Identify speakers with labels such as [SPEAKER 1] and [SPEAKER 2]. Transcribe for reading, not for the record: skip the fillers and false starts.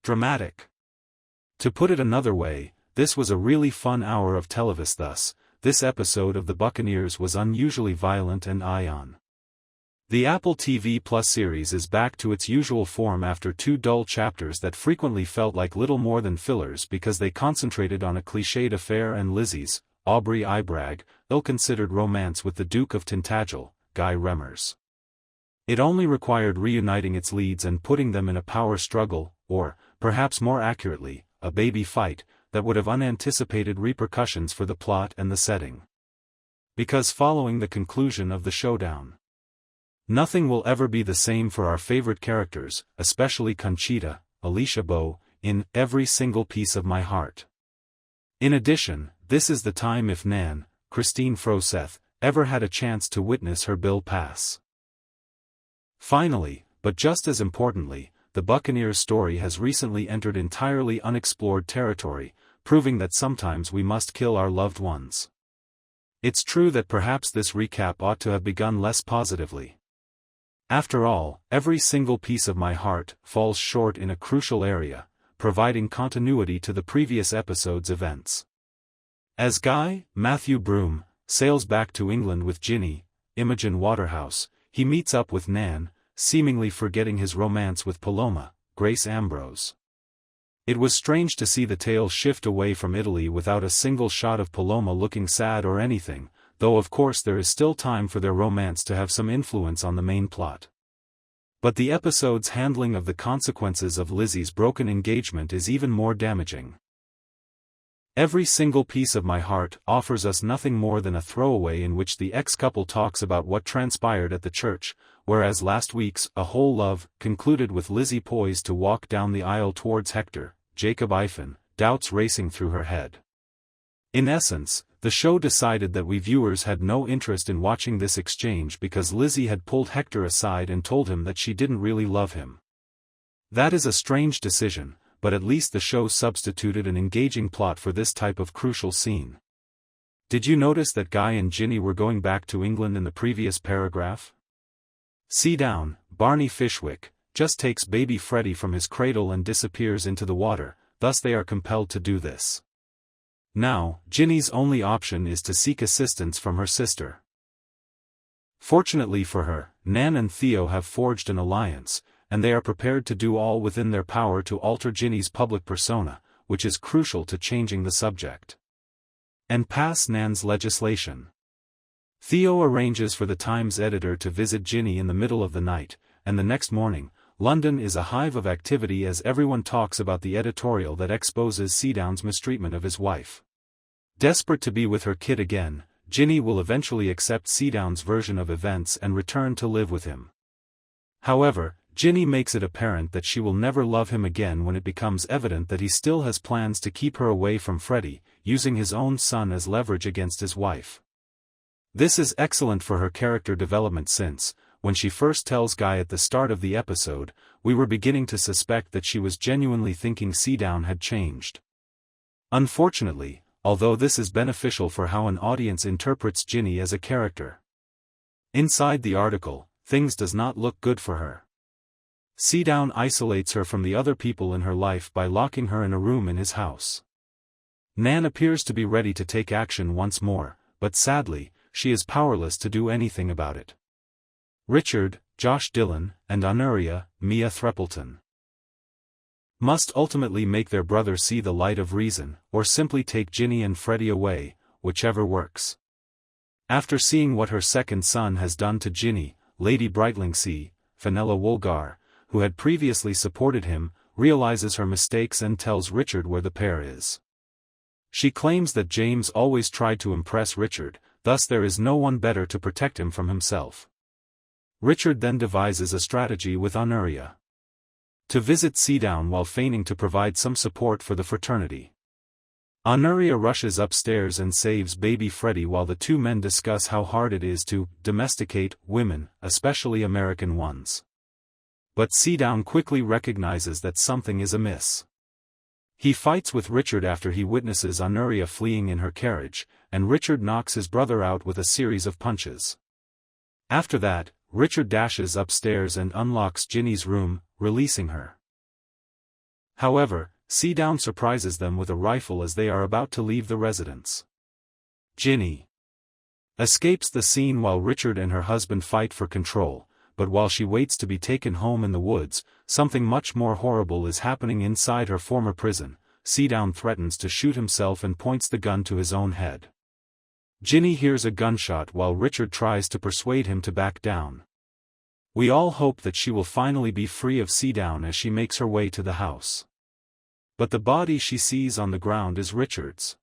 [SPEAKER 1] dramatic. To put it another way, this was a really fun hour of televisThus. This episode of the Buccaneers was unusually violent and on. The Apple TV Plus series is back to its usual form after 2 dull chapters that frequently felt like little more than fillers because they concentrated on a cliched affair and Lizzy's, Aubri Ibrag, ill-considered romance with the Duke of Tintagel, Guy Remmers. It only required reuniting its leads and putting them in a power struggle, or, perhaps more accurately, a baby fight, that would have unanticipated repercussions for the plot and the setting. Because following the conclusion of the showdown, nothing will ever be the same for our favorite characters, especially Conchita, Alisha Boe, in Every Single Piece of My Heart. In addition, this is the time if Nan, Kristine Froseth, ever had a chance to witness her bill pass. Finally, but just as importantly, the Buccaneers story has recently entered entirely unexplored territory, proving that sometimes we must kill our loved ones. It's true that perhaps this recap ought to have begun less positively. After all, Every Single Piece of My Heart falls short in a crucial area, providing continuity to the previous episode's events. As Guy, Matthew Broome, sails back to England with Jinny, Imogen Waterhouse, he meets up with Nan, seemingly forgetting his romance with Paloma, Grace Ambrose. It was strange to see the tale shift away from Italy without a single shot of Paloma looking sad or anything, though of course there is still time for their romance to have some influence on the main plot. But the episode's handling of the consequences of Lizzy's broken engagement is even more damaging. Every Single Piece of My Heart offers us nothing more than a throwaway in which the ex-couple talks about what transpired at the church, whereas last week's A Whole Love concluded with Lizzy poised to walk down the aisle towards Hector, Jacob Ifen, doubts racing through her head. In essence, the show decided that we viewers had no interest in watching this exchange because Lizzy had pulled Hector aside and told him that she didn't really love him. That is a strange decision, but at least the show substituted an engaging plot for this type of crucial scene. Did you notice that Guy and Jinny were going back to England in the previous paragraph? Seadown, Barney Fishwick, just takes baby Freddie from his cradle and disappears into the water, thus they are compelled to do this. Now, Jinny's only option is to seek assistance from her sister. Fortunately for her, Nan and Theo have forged an alliance, and they are prepared to do all within their power to alter Jinny's public persona, which is crucial to changing the subject. And pass Nan's legislation. Theo arranges for the Times editor to visit Jinny in the middle of the night, and the next morning, London is a hive of activity as everyone talks about the editorial that exposes Seadown's mistreatment of his wife. Desperate to be with her kid again, Jinny will eventually accept Seadown's version of events and return to live with him. However, Jinny makes it apparent that she will never love him again when it becomes evident that he still has plans to keep her away from Freddie, using his own son as leverage against his wife. This is excellent for her character development since, when she first tells Guy at the start of the episode, we were beginning to suspect that she was genuinely thinking Seadown had changed. Unfortunately, although this is beneficial for how an audience interprets Jinny as a character. Inside the article, things does not look good for her. Seadown isolates her from the other people in her life by locking her in a room in his house. Nan appears to be ready to take action once more, but sadly, she is powerless to do anything about it. Richard, Josh Dillon, and Honoria, Mia Threppleton, must ultimately make their brother see the light of reason, or simply take Jinny and Freddie away, whichever works. After seeing what her second son has done to Jinny, Lady Brightlingsea, Fenella Woolgar, who had previously supported him, realizes her mistakes and tells Richard where the pair is. She claims that James always tried to impress Richard, thus there is no one better to protect him from himself. Richard then devises a strategy with Honoria to visit Seadown while feigning to provide some support for the fraternity. Honoria rushes upstairs and saves baby Freddie while the two men discuss how hard it is to domesticate women, especially American ones. But Seadown quickly recognizes that something is amiss. He fights with Richard after he witnesses Honoria fleeing in her carriage, and Richard knocks his brother out with a series of punches. After that, Richard dashes upstairs and unlocks Jinny's room, releasing her. However, Seadown surprises them with a rifle as they are about to leave the residence. Jinny escapes the scene while Richard and her husband fight for control, but while she waits to be taken home in the woods, something much more horrible is happening inside her former prison. Seadown threatens to shoot himself and points the gun to his own head. Jinny hears a gunshot while Richard tries to persuade him to back down. We all hope that she will finally be free of Seadown as she makes her way to the house. But the body she sees on the ground is Richard's.